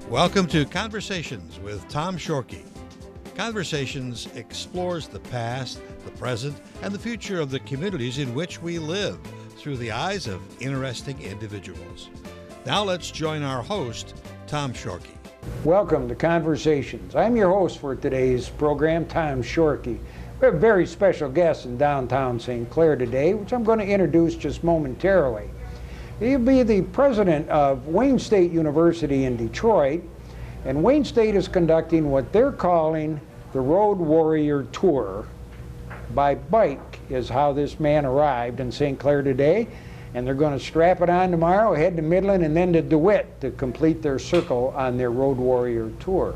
Welcome to Conversations with Tom Shorkey. Conversations explores the past, the present, and the future of the communities in which we live through the eyes of interesting individuals. Now let's join our host, Tom Shorkey. Welcome to Conversations. I'm your host for today's program, Tom Shorkey. We have a very special guest in downtown St. Clair today, which I'm going to introduce just momentarily. He'll be the president of Wayne State University in Detroit, and Wayne State is conducting what they're calling the Road Warrior Tour. By bike is how this man arrived in St. Clair today, and they're going to strap it on tomorrow, head to Midland, and then to DeWitt to complete their circle on their Road Warrior Tour.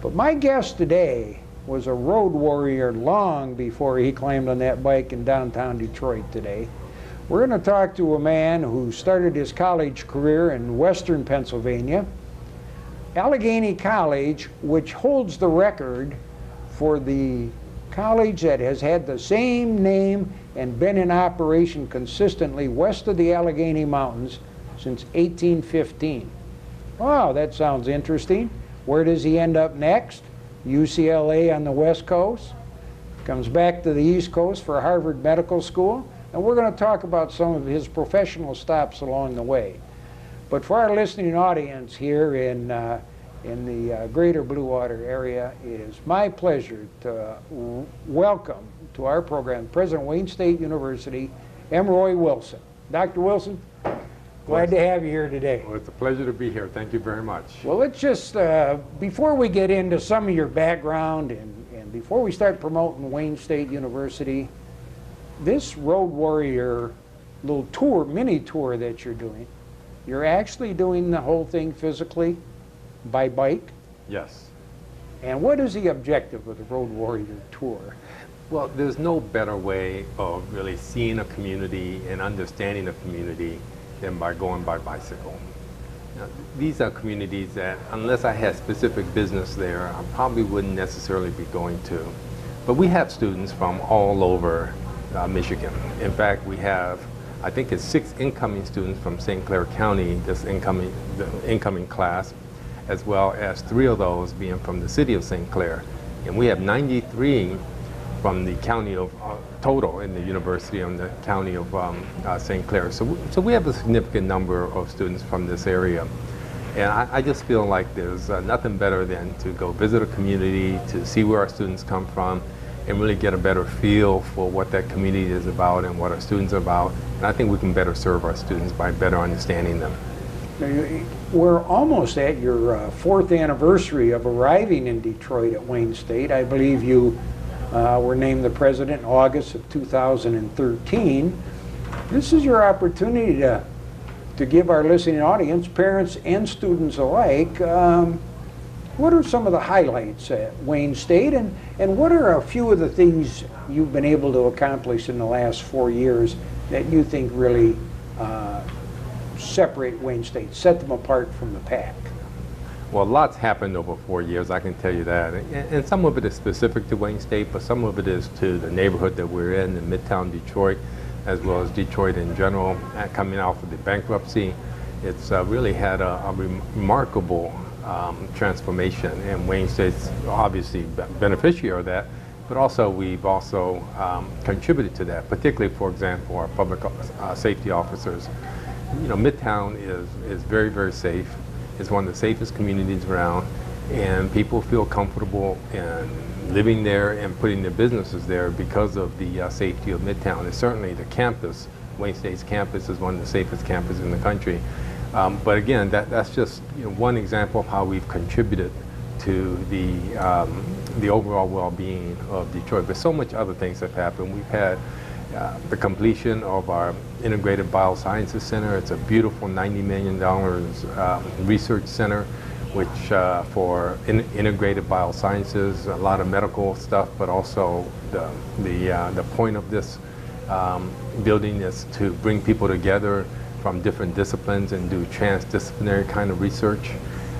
But my guest today was a road warrior long before he climbed on that bike in downtown Detroit today. We're going to talk to a man who started his college career in western Pennsylvania, Allegheny College, which holds the record for the college that has had the same name and been in operation consistently west of the Allegheny Mountains since 1815. Wow, that sounds interesting. Where does he end up next? UCLA on the West Coast. Comes back to the East Coast for Harvard Medical School. And we're going to talk about some of his professional stops along the way. But for our listening audience here in the greater Blue Water area, it is my pleasure to welcome to our program President Wayne State University, M. Roy Wilson. Dr. Wilson, glad to have you here today. Well, it's a pleasure to be here. Thank you very much. Well, let's just, before we get into some of your background and before we start promoting Wayne State University, this Road Warrior little tour, mini tour that you're doing, you're actually doing the whole thing physically by bike? Yes. And what is the objective of the Road Warrior Tour? Well, there's no better way of really seeing a community and understanding a community than by going by bicycle. Now, these are communities that, unless I had specific business there, I probably wouldn't necessarily be going to. But we have students from all over Michigan. In fact, we have, I think it's 6 incoming students from St. Clair County, the incoming class, as well as 3 of those being from the city of St. Clair. And we have 93 from the county of, total in the university and the county of St. Clair. So we have a significant number of students from this area. And I just feel like there's nothing better than to go visit a community, to see where our students come from, and really get a better feel for what that community is about and what our students are about. And I think we can better serve our students by better understanding them. We're almost at your 4th anniversary of arriving in Detroit at Wayne State. I believe you were named the president in August of 2013. This is your opportunity to give our listening audience, parents and students alike, what are some of the highlights at Wayne State, and what are a few of the things you've been able to accomplish in the last 4 years that you think really separate Wayne State, set them apart from the pack? Well, lots happened over 4 years, I can tell you that. And some of it is specific to Wayne State, but some of it is to the neighborhood that we're in Midtown Detroit, as well as Detroit in general. Coming out of the bankruptcy, it's really had a remarkable transformation, and Wayne State's obviously beneficiary of that, but also we've also contributed to that, particularly, for example, our public safety officers. You know, Midtown is very, very safe. It's one of the safest communities around, and people feel comfortable in living there and putting their businesses there because of the safety of Midtown. And certainly the campus, Wayne State's campus, is one of the safest campuses in the country. But again, that's just one example of how we've contributed to the overall well-being of Detroit. But so much other things have happened. We've had the completion of our Integrated Biosciences Center. It's a beautiful $90 million research center, which for integrated biosciences, a lot of medical stuff, but also the point of this building is to bring people together from different disciplines and do transdisciplinary kind of research.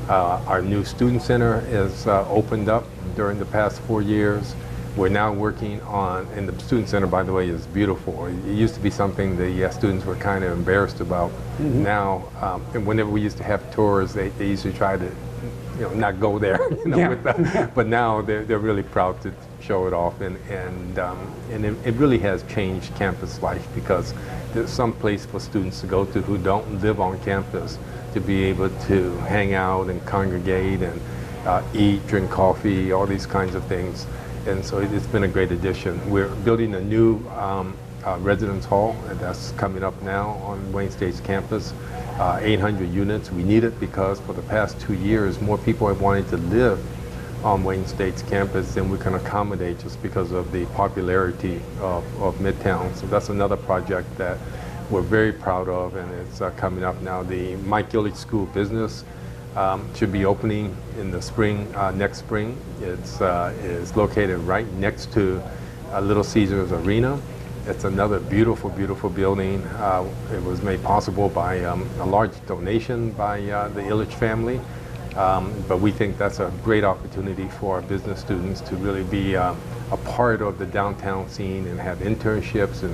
Our new student center is opened up during the past 4 years. We're now working on, and the Student Center, by the way, is beautiful. It used to be something the students were kind of embarrassed about. Now, and whenever we used to have tours, they used to try to, not go there, but now they're really proud to show it off, and it really has changed campus life, because there's some place for students to go to who don't live on campus to be able to hang out and congregate and eat, drink coffee, all these kinds of things. And so it's been a great addition. We're building a new residence hall, and that's coming up now on Wayne State's campus. 800 units. We need it because for the past 2 years, more people have wanted to live on Wayne State's campus than we can accommodate, just because of the popularity of Midtown. So that's another project that we're very proud of, and it's coming up now. The Mike Ilitch School of Business should be opening in the spring, next spring. It's located right next to Little Caesars Arena. It's another beautiful, beautiful building. It was made possible by a large donation by the Ilitch family. But we think that's a great opportunity for our business students to really be a part of the downtown scene and have internships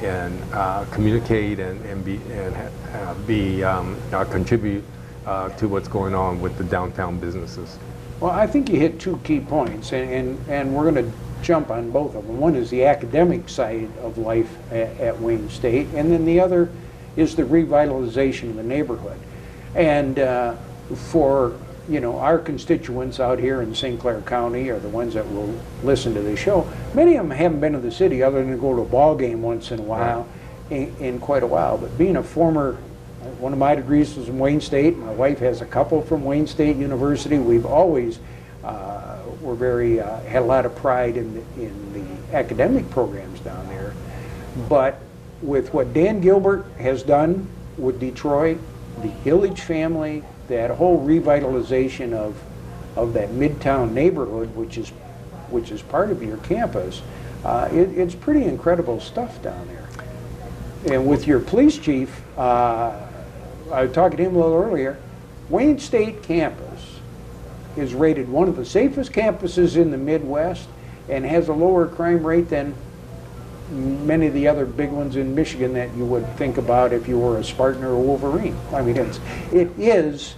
and communicate and contribute to what's going on with the downtown businesses. Well, I think you hit two key points, and we're going to jump on both of them. One is the academic side of life at Wayne State, and then the other is the revitalization of the neighborhood. And for our constituents out here in St. Clair County, or the ones that will listen to this show, many of them haven't been to the city other than to go to a ball game once in a while, in quite a while. But being a former, one of my degrees was from Wayne State. My wife has a couple from Wayne State University. We've always were very had a lot of pride in the academic programs down there. But with what Dan Gilbert has done with Detroit, the Ilitch family, that whole revitalization of that Midtown neighborhood, which is part of your campus, it's pretty incredible stuff down there. And with your police chief, I was talking to him a little earlier, Wayne State campus is rated one of the safest campuses in the Midwest and has a lower crime rate than many of the other big ones in Michigan that you would think about if you were a Spartan or a Wolverine. I mean, it is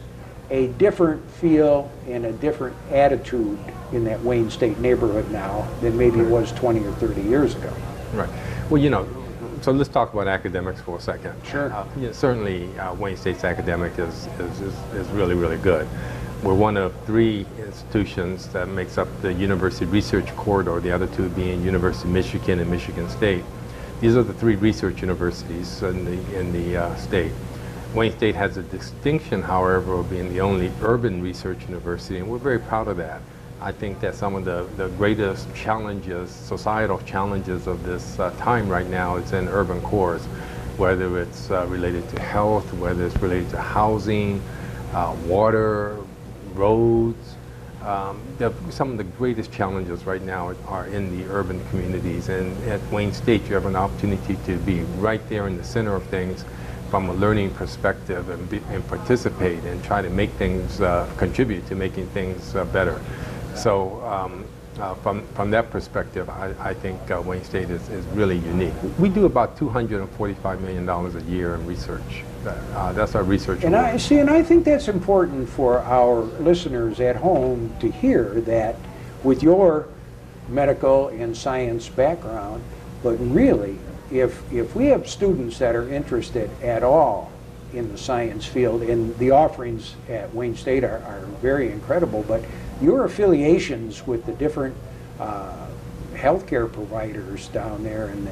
a different feel and a different attitude in that Wayne State neighborhood now than maybe it was 20 or 30 years ago. Right. Well, so let's talk about academics for a second. Sure. Certainly, Wayne State's academic is really, really good. We're one of 3 institutions that makes up the University Research Corridor, the other 2 being University of Michigan and Michigan State. These are the 3 research universities in the state. Wayne State has a distinction, however, of being the only urban research university, and we're very proud of that. I think that some of the greatest challenges, societal challenges of this time right now is in urban cores, whether it's related to health, whether it's related to housing, water, roads. Some of the greatest challenges right now are in the urban communities, and at Wayne State you have an opportunity to be right there in the center of things from a learning perspective and participate and try to make things, contribute to making things better. So from that perspective, I think Wayne State is really unique. We do about $245 million a year in research. That's our research. And I think that's important for our listeners at home to hear, that with your medical and science background, but really, if we have students that are interested at all in the science field, and the offerings at Wayne State are very incredible, but your affiliations with the different healthcare providers down there, and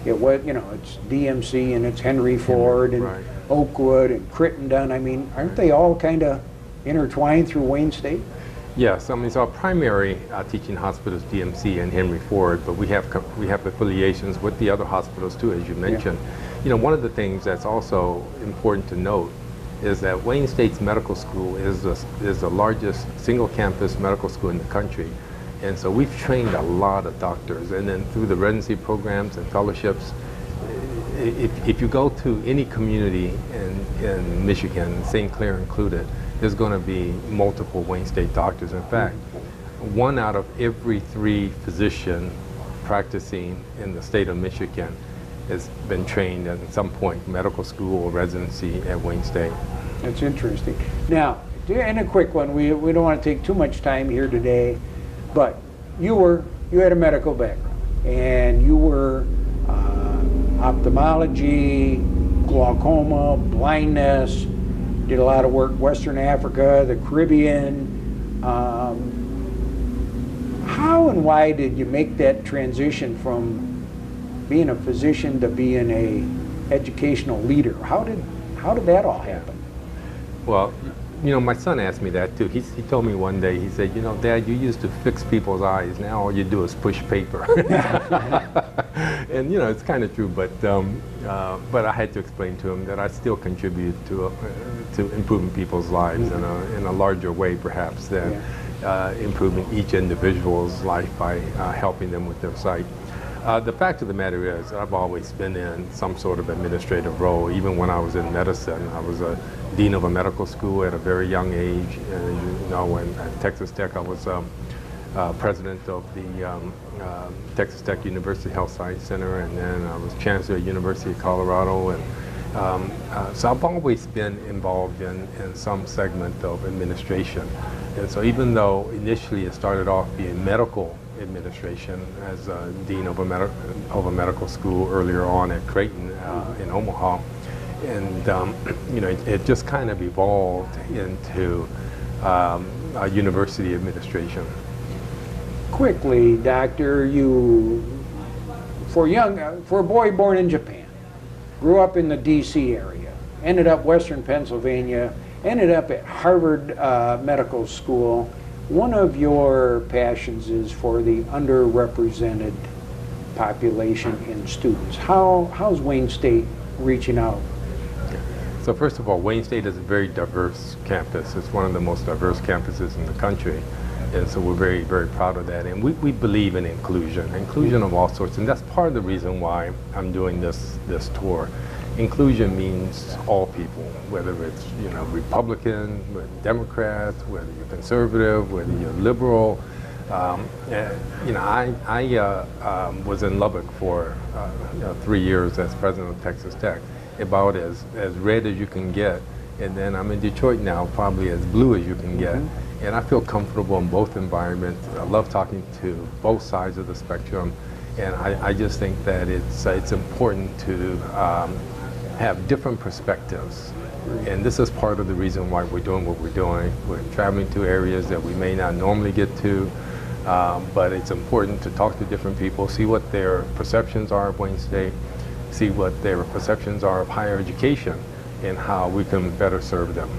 it's DMC and it's Henry Ford and right. Oakwood and Crittenden. I mean, aren't they all kind of intertwined through Wayne State? Yes, I mean, so our primary teaching hospital is DMC and Henry Ford, but we have affiliations with the other hospitals too, as you mentioned. Yeah. One of the things that's also important to note is that Wayne State's medical school is the largest single campus medical school in the country. And so we've trained a lot of doctors, and then through the residency programs and fellowships, if you go to any community in Michigan, St. Clair included, there's going to be multiple Wayne State doctors. In fact, 1 out of every 3 physicians practicing in the state of Michigan has been trained at some point, medical school or residency at Wayne State. That's interesting. Now, and a quick one, we don't want to take too much time here today, but you had a medical background, and you were ophthalmology, glaucoma, blindness, did a lot of work Western Africa, the Caribbean. How and why did you make that transition from being a physician to being a educational leader? How did that all happen? Well, you know, my son asked me that too. He told me one day, he said, you know, Dad, you used to fix people's eyes. Now all you do is push paper. And, you know, it's kind of true, but I had to explain to him that I still contribute to improving people's lives in a larger way, perhaps, than improving each individual's life by helping them with their sight. The fact of the matter is, I've always been in some sort of administrative role. Even when I was in medicine, I was a dean of a medical school at a very young age. And you know, at Texas Tech, I was president of the Texas Tech University Health Science Center, and then I was chancellor at University of Colorado. And so I've always been involved in some segment of administration. And so even though initially it started off being medical administration as a dean of a medical school earlier on at Creighton in Omaha, and you know, it just kind of evolved into university administration. Quickly, Doctor, for a boy born in Japan, grew up in the D.C. area, ended up Western Pennsylvania, ended up at Harvard Medical School. One of your passions is for the underrepresented population in students. How's Wayne State reaching out? So first of all, Wayne State is a very diverse campus. It's one of the most diverse campuses in the country. And so we're very, very proud of that. And we believe in inclusion of all sorts. And that's part of the reason why I'm doing this tour. Inclusion means all people, whether it's, you know, Republican, Democrat, whether you're conservative, whether you're liberal. You know, I was in Lubbock for 3 years as president of Texas Tech, about as red as you can get. And then I'm in Detroit now, probably as blue as you can get. And I feel comfortable in both environments. I love talking to both sides of the spectrum. And I just think that it's important to have different perspectives. And this is part of the reason why we're doing what we're doing. We're traveling to areas that we may not normally get to, but it's important to talk to different people, see what their perceptions are of Wayne State, see what their perceptions are of higher education, and how we can better serve them.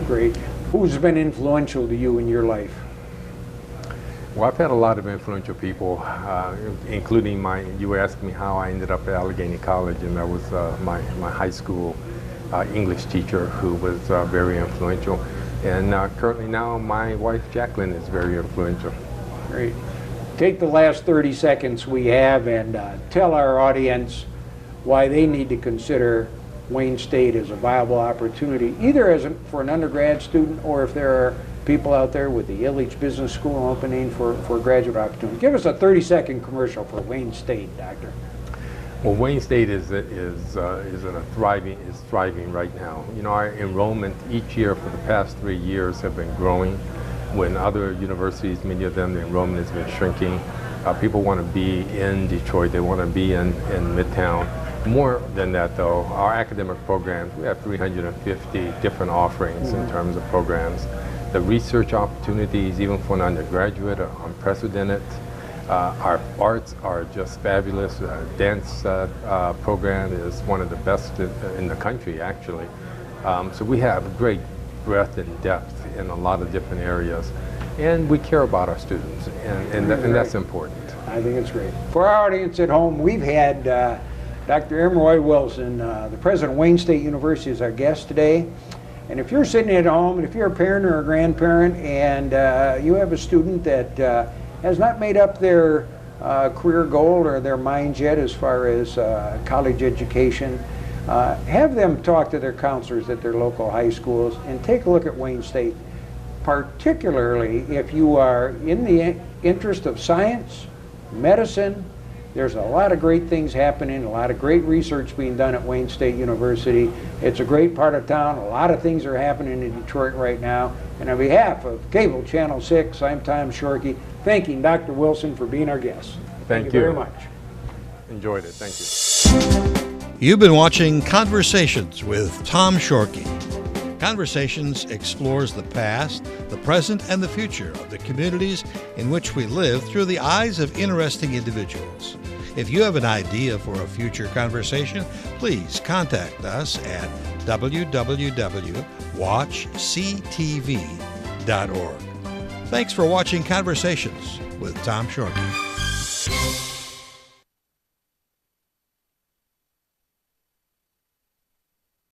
Great. Who's been influential to you in your life? Well, I've had a lot of influential people, including you were asking me how I ended up at Allegheny College, and that was my high school English teacher who was very influential. And currently now my wife Jacqueline is very influential. Great. Take the last 30 seconds we have and tell our audience why they need to consider Wayne State as a viable opportunity, either for an undergrad student, or if there are people out there with the Illich Business School opening for graduate opportunity. Give us a 30-second commercial for Wayne State, Doctor. Well, Wayne State is thriving right now. You know, our enrollment each year for the past 3 years have been growing. When other universities, many of them, the enrollment has been shrinking. People want to be in Detroit. They want to be in Midtown. More than that, though, our academic programs, we have 350 different offerings in terms of programs. The research opportunities, even for an undergraduate, are unprecedented. Our arts are just fabulous. Our dance program is one of the best in the country, actually. So we have great breadth and depth in a lot of different areas. And we care about our students, and that's important. I think it's great. For our audience at home, we've had Dr. Emeroy Wilson, the president of Wayne State University, is our guest today. And if you're sitting at home, and if you're a parent or a grandparent, and you have a student that has not made up their career goal or their minds yet as far as college education, have them talk to their counselors at their local high schools and take a look at Wayne State. particularly if you are in the interest of science, medicine. There's a lot of great things happening, a lot of great research being done at Wayne State University. It's a great part of town. A lot of things are happening in Detroit right now. And on behalf of Cable Channel 6, I'm Tom Shorkey, thanking Dr. Wilson for being our guest. Thank you very much. Enjoyed it. Thank you. You've been watching Conversations with Tom Shorkey. Conversations explores the past, the present, and the future of the communities in which we live through the eyes of interesting individuals. If you have an idea for a future conversation, please contact us at www.watchctv.org. Thanks for watching Conversations with Tom Shorkey.